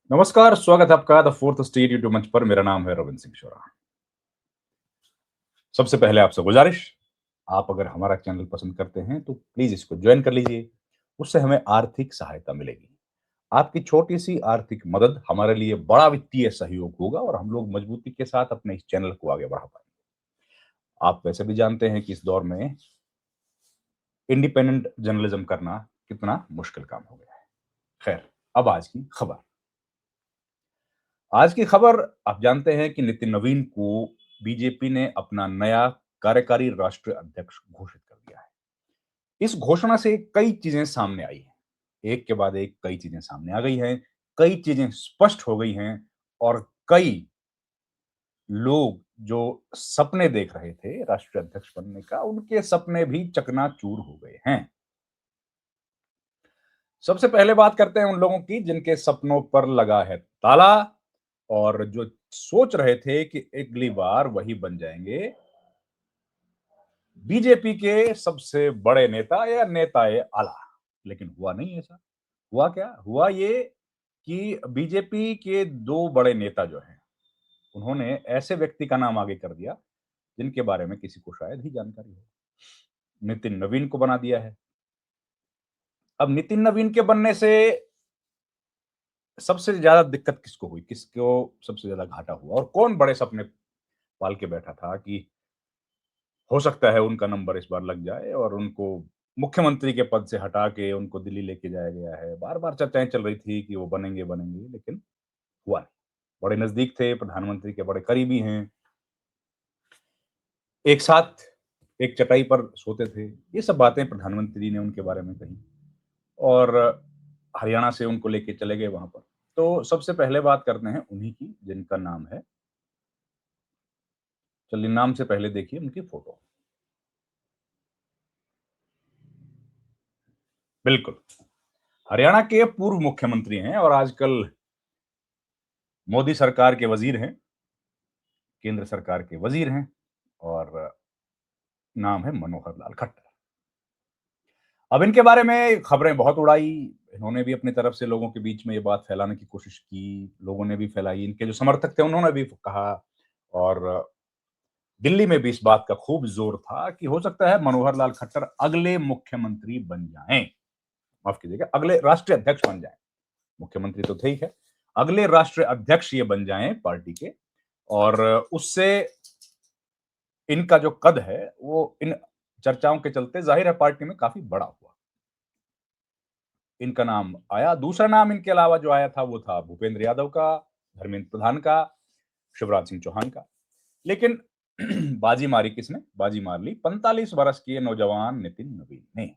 नमस्कार, स्वागत है आपका द फोर्थ स्टेट यूट्यूब मंच पर। मेरा नाम है रविंद्र सिंह शोरा। सबसे पहले आपसे गुजारिश, आप अगर हमारा चैनल पसंद करते हैं तो प्लीज इसको ज्वाइन कर लीजिए। उससे हमें आर्थिक सहायता मिलेगी। आपकी छोटी सी आर्थिक मदद हमारे लिए बड़ा वित्तीय सहयोग होगा और हम लोग मजबूती के साथ अपने इस चैनल को आगे बढ़ा पाएंगे। आप वैसे भी जानते हैं कि इस दौर में इंडिपेंडेंट जर्नलिज्म करना कितना मुश्किल काम हो गया है। खैर, अब आज की खबर आप जानते हैं कि नितिन नवीन को बीजेपी ने अपना नया कार्यकारी राष्ट्रीय अध्यक्ष घोषित कर दिया है। इस घोषणा से कई चीजें सामने आई हैं। एक के बाद एक कई चीजें सामने आ गई हैं, कई चीजें स्पष्ट हो गई हैं और कई लोग जो सपने देख रहे थे राष्ट्रीय अध्यक्ष बनने का, उनके सपने भी चकनाचूर हो गए हैं। सबसे पहले बात करते हैं उन लोगों की जिनके सपनों पर लगा है ताला और जो सोच रहे थे कि अगली बार वही बन जाएंगे बीजेपी के सबसे बड़े नेता या नेताए आला। लेकिन हुआ नहीं ऐसा। हुआ क्या? हुआ ये कि बीजेपी के दो बड़े नेता जो हैं, उन्होंने ऐसे व्यक्ति का नाम आगे कर दिया जिनके बारे में किसी को शायद ही जानकारी हो। नितिन नवीन को बना दिया है। अब नितिन नवीन के बनने से सबसे ज्यादा दिक्कत किसको हुई, किसको सबसे ज्यादा घाटा हुआ और कौन बड़े सपने पाल के बैठा था कि हो सकता है उनका नंबर इस बार लग जाए और उनको मुख्यमंत्री के पद से हटा के उनको दिल्ली लेके जाया गया है। बार बार चर्चाएं चल रही थी कि वो बनेंगे बनेंगे, लेकिन हुआ नहीं। बड़े नजदीक थे, प्रधानमंत्री के बड़े करीबी हैं, एक साथ एक चटाई पर सोते थे। ये सब बातें प्रधानमंत्री ने उनके बारे में कही और हरियाणा से उनको लेके चले गए वहां पर। तो सबसे पहले बात करते हैं उन्हीं की जिनका नाम है, चलिए नाम से पहले देखिए उनकी फोटो। बिल्कुल, हरियाणा के पूर्व मुख्यमंत्री हैं और आजकल मोदी सरकार के वजीर हैं, केंद्र सरकार के वजीर हैं और नाम है मनोहर लाल खट्टर। अब इनके बारे में खबरें बहुत उड़ाई। इन्होंने भी अपनी तरफ से लोगों के बीच में ये बात फैलाने की कोशिश की, लोगों ने भी फैलाई, इनके जो समर्थक थे उन्होंने भी कहा और दिल्ली में भी इस बात का खूब जोर था कि हो सकता है मनोहर लाल खट्टर अगले मुख्यमंत्री बन जाएं। माफ कीजिएगा, अगले राष्ट्रीय अध्यक्ष बन जाएं। मुख्यमंत्री तो थे ही है, अगले राष्ट्रीय अध्यक्ष ये बन जाएं पार्टी के। और उससे इनका जो कद है वो इन चर्चाओं के चलते जाहिर है पार्टी में काफी बड़ा हुआ। इनका नाम आया। दूसरा नाम इनके अलावा जो आया था वो था भूपेंद्र यादव का, धर्मेंद्र प्रधान का, शिवराज सिंह चौहान का। लेकिन बाजी मारी किसने? बाजी मार ली 45 वर्ष के नौजवान नितिन नवीन ने।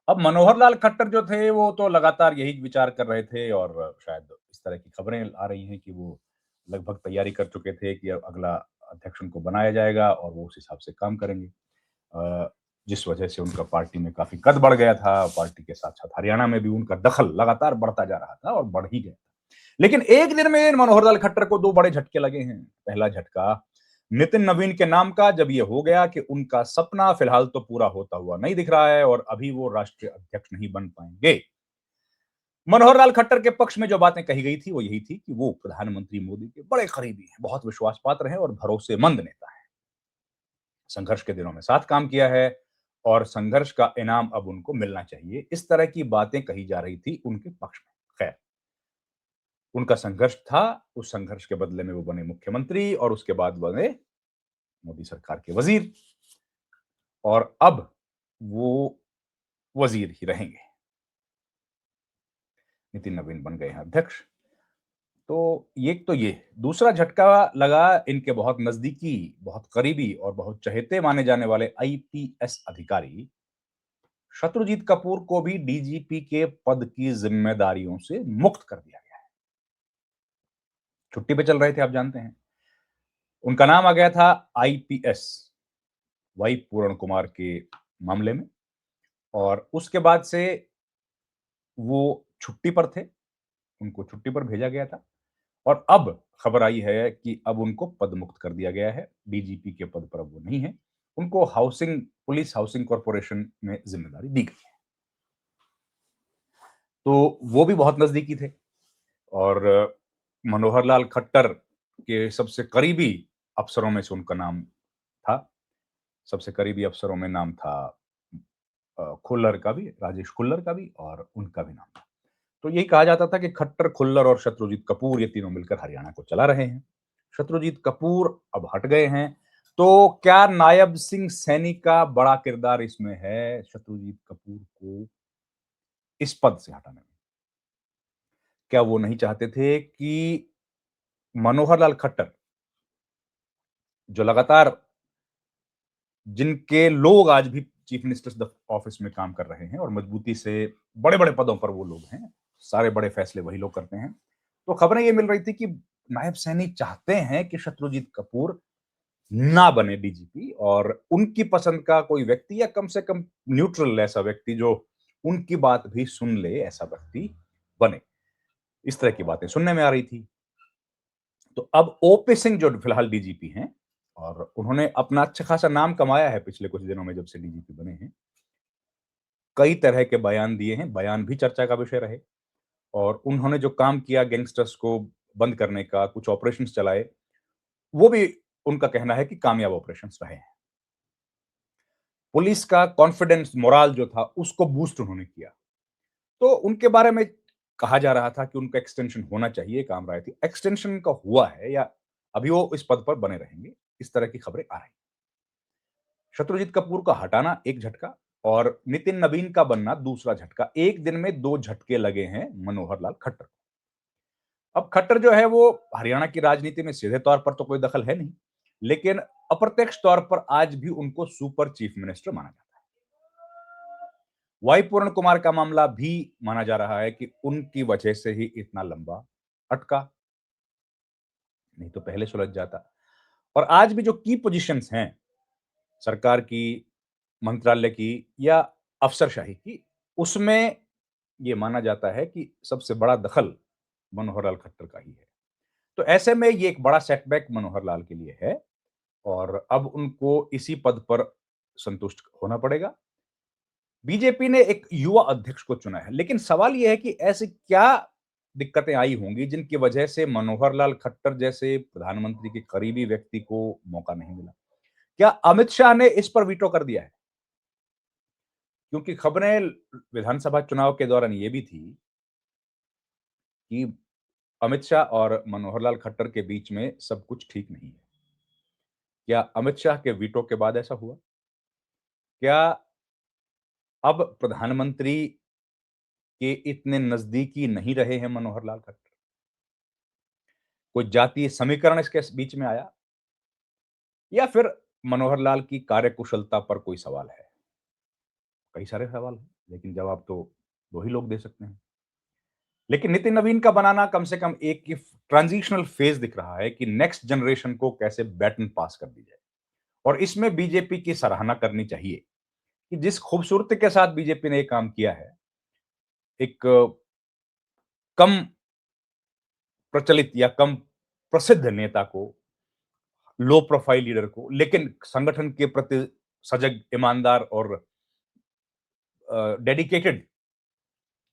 अब मनोहर लाल खट्टर जो थे वो तो लगातार यही विचार कर रहे थे और शायद इस तरह की खबरें आ रही हैं कि वो लगभग तैयारी कर चुके थे कि अब अगला अध्यक्ष उनको बनाया जाएगा और वो उस हिसाब से काम करेंगे। जिस वजह से उनका पार्टी में काफी कद बढ़ गया था। पार्टी के साथ साथ हरियाणा में भी उनका दखल लगातार बढ़ता जा रहा था और बढ़ ही गया। लेकिन एक दिन में मनोहर लाल खट्टर को दो बड़े झटके लगे हैं। पहला झटका नितिन नवीन के नाम का, जब ये हो गया कि उनका सपना फिलहाल तो पूरा होता हुआ नहीं दिख रहा है और अभी वो राष्ट्रीय अध्यक्ष नहीं बन पाएंगे। मनोहर लाल खट्टर के पक्ष में जो बातें कही गई थी वो यही थी कि वो प्रधानमंत्री मोदी के बड़े करीबी हैं, बहुत विश्वास पात्र हैं और भरोसेमंद नेता हैं। संघर्ष के दिनों में साथ काम किया है और संघर्ष का इनाम अब उनको मिलना चाहिए। इस तरह की बातें कही जा रही थी उनके पक्ष में। खैर, उनका संघर्ष था, उस संघर्ष के बदले में वो बने मुख्यमंत्री और उसके बाद बने मोदी सरकार के वजीर और अब वो वजीर ही रहेंगे। नितिन नवीन बन गए हैं अध्यक्ष। तो ये दूसरा झटका लगा इनके बहुत नजदीकी, बहुत करीबी और बहुत चहेते माने जाने वाले आईपीएस अधिकारी शत्रुजीत कपूर को भी डीजीपी के पद की जिम्मेदारियों से मुक्त कर दिया गया है। छुट्टी पे चल रहे थे, आप जानते हैं। उनका नाम आ गया था आईपीएस वाई पूर्ण कुमार के मामले में और उसके बाद से वो छुट्टी पर थे, उनको छुट्टी पर भेजा गया था और अब खबर आई है कि अब उनको पद मुक्त कर दिया गया है। डीजीपी के पद पर अब वो नहीं है, उनको पुलिस हाउसिंग कॉर्पोरेशन में जिम्मेदारी दी गई है। तो वो भी बहुत नजदीकी थे। और मनोहर लाल खट्टर के सबसे करीबी अफसरों में से उनका नाम था। सबसे करीबी अफसरों में नाम था खुल्लर का भी, राजेश खुल्लर का भी और उनका भी नाम था। तो यही कहा जाता था कि खट्टर, खुल्लर और शत्रुजीत कपूर ये तीनों मिलकर हरियाणा को चला रहे हैं। शत्रुजीत कपूर अब हट गए हैं, तो क्या नायब सिंह सैनी का बड़ा किरदार इसमें है शत्रुजीत कपूर को इस पद से हटाने में? क्या वो नहीं चाहते थे कि मनोहर लाल खट्टर, जो लगातार जिनके लोग आज भी चीफ मिनिस्टर्स ऑफिस में काम कर रहे हैं और मजबूती से बड़े-बड़े पदों पर वो लोग हैं, सारे बड़े फैसले वही लोग करते हैं। तो खबरें ये मिल रही थी कि नायब सैनी चाहते हैं कि शत्रुजीत कपूर ना बने डीजीपी और उनकी पसंद का कोई व्यक्ति या कम से कम न्यूट्रल ऐसा व्यक्ति जो उनकी बात भी सुन ले, ऐसा व्यक्ति बने। इस तरह की बातें सुनने में आ रही थी। तो अब ओपी सिंह जो फिलहाल डीजीपी हैं और उन्होंने अपना अच्छा खासा नाम कमाया है पिछले कुछ दिनों में जब से डीजीपी बने हैं। कई तरह के बयान दिए हैं, बयान भी चर्चा का विषय रहे और उन्होंने जो काम किया गैंगस्टर्स को बंद करने का, कुछ ऑपरेशंस चलाए, वो भी उनका कहना है कि कामयाब ऑपरेशंस रहे हैं। पुलिस का कॉन्फिडेंस, मोराल जो था, उसको बूस्ट उन्होंने किया। तो उनके बारे में कहा जा रहा था कि उनका एक्सटेंशन होना चाहिए, काम राय थी। एक्सटेंशन का हुआ है या अभी वो इस पद पर बने रहेंगे, इस तरह की खबरें आ रही हैं। शत्रुजीत कपूर का हटाना एक झटका और नितिन नवीन का बनना दूसरा झटका। एक दिन में 2 झटके लगे हैं मनोहर लाल खट्टर को। अब खट्टर जो है वो हरियाणा की राजनीति में सीधे तौर पर तो कोई दखल है नहीं, लेकिन अप्रत्यक्ष तौर पर आज भी उनको सुपर चीफ मिनिस्टर माना जाता है। वाई पूर्ण कुमार का मामला भी माना जा रहा है कि उनकी वजह से ही इतना लंबा अटका, नहीं तो पहले सुलझ जाता। और आज भी जो की पोजीशंस हैं सरकार की, मंत्रालय की या अफसरशाही की, उसमें ये माना जाता है कि सबसे बड़ा दखल मनोहर लाल खट्टर का ही है। तो ऐसे में ये एक बड़ा सेटबैक मनोहर लाल के लिए है और अब उनको इसी पद पर संतुष्ट होना पड़ेगा। बीजेपी ने एक युवा अध्यक्ष को चुना है, लेकिन सवाल यह है कि ऐसी क्या दिक्कतें आई होंगी जिनकी वजह से मनोहर लाल खट्टर जैसे प्रधानमंत्री के करीबी व्यक्ति को मौका नहीं मिला? क्या अमित शाह ने इस पर वीटो कर दिया है? क्योंकि खबरें विधानसभा चुनाव के दौरान ये भी थी कि अमित शाह और मनोहर लाल खट्टर के बीच में सब कुछ ठीक नहीं है। क्या अमित शाह के वीटो के बाद ऐसा हुआ? क्या अब प्रधानमंत्री के इतने नजदीकी नहीं रहे हैं मनोहर लाल खट्टर? कोई जातीय समीकरण इसके बीच में आया या फिर मनोहर लाल की कार्यकुशलता पर कोई सवाल है? कई सारे सवाल हैं, लेकिन जवाब तो 2 ही लोग दे सकते हैं। लेकिन नितिन नवीन का बनाना कम से कम एक की ट्रांजिशनल फेज दिख रहा है कि नेक्स्ट जनरेशन को कैसे बैटन पास कर दी जाए और इसमें बीजेपी की सराहना करनी चाहिए कि जिस खूबसूरती के साथ बीजेपी ने ये काम किया है, एक कम प्रचलित या कम प्रसिद्ध नेता को, लो प्रोफाइल लीडर को, लेकिन संगठन के प्रति सजग, ईमानदार और डेडिकेटेड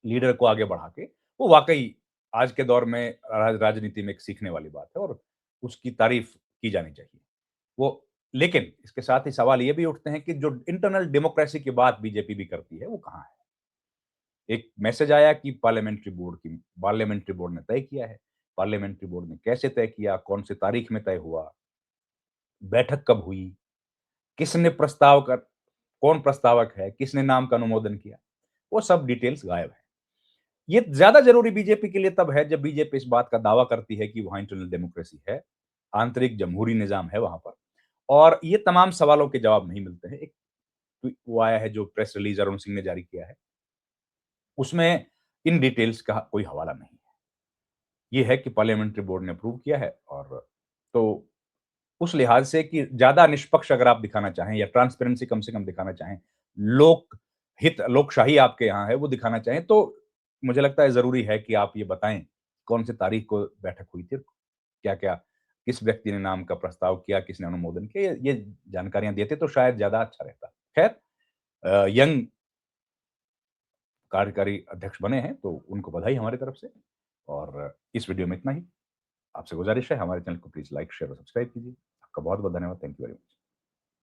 लीडर को आगे बढ़ा के, वो वाकई आज के दौर में राजनीति में एक सीखने वाली बात है और उसकी तारीफ की जानी चाहिए। वो लेकिन इसके साथ ही सवाल ये भी उठते हैं कि जो इंटरनल डेमोक्रेसी की बात बीजेपी भी करती है, वो कहाँ है? एक मैसेज आया कि पार्लियामेंट्री बोर्ड ने तय किया है। पार्लियामेंट्री बोर्ड ने कैसे तय किया, कौन सी तारीख में तय हुआ, बैठक कब हुई, किसने प्रस्ताव कर कौन प्रस्तावक है, किसने नाम का अनुमोदन किया, वो सब डिटेल्स गायब है। ये ज्यादा जरूरी बीजेपी के लिए तब है जब बीजेपी इस बात का दावा करती है कि वहां इंटरनल डेमोक्रेसी है, आंतरिक जमहूरी निजाम है वहां पर और ये तमाम सवालों के जवाब नहीं मिलते हैं। एक वो आया है जो प्रेस रिलीज अरुण सिंह ने जारी किया है, उसमें इन डिटेल्स का कोई हवाला नहीं है। ये है कि पार्लियामेंट्री बोर्ड ने अप्रूव किया है और तो उस लिहाज से कि ज्यादा निष्पक्ष अगर आप दिखाना चाहें या ट्रांसपेरेंसी कम से कम दिखाना चाहें, लोक हित, लोकशाही आपके यहाँ है वो दिखाना चाहें, तो मुझे लगता है जरूरी है कि आप ये बताएं कौन सी तारीख को बैठक हुई थी, क्या क्या, किस व्यक्ति ने नाम का प्रस्ताव किया, किसने अनुमोदन किया, ये जानकारियां देते तो शायद ज्यादा अच्छा रहता। खैर, यंग कार्यकारी अध्यक्ष बने हैं तो उनको बधाई हमारी तरफ से। और इस वीडियो में इतना ही। आपसे गुजारिश है हमारे चैनल को प्लीज लाइक, शेयर और सब्सक्राइब कीजिए। आपका बहुत बहुत धन्यवाद। Thank you very much.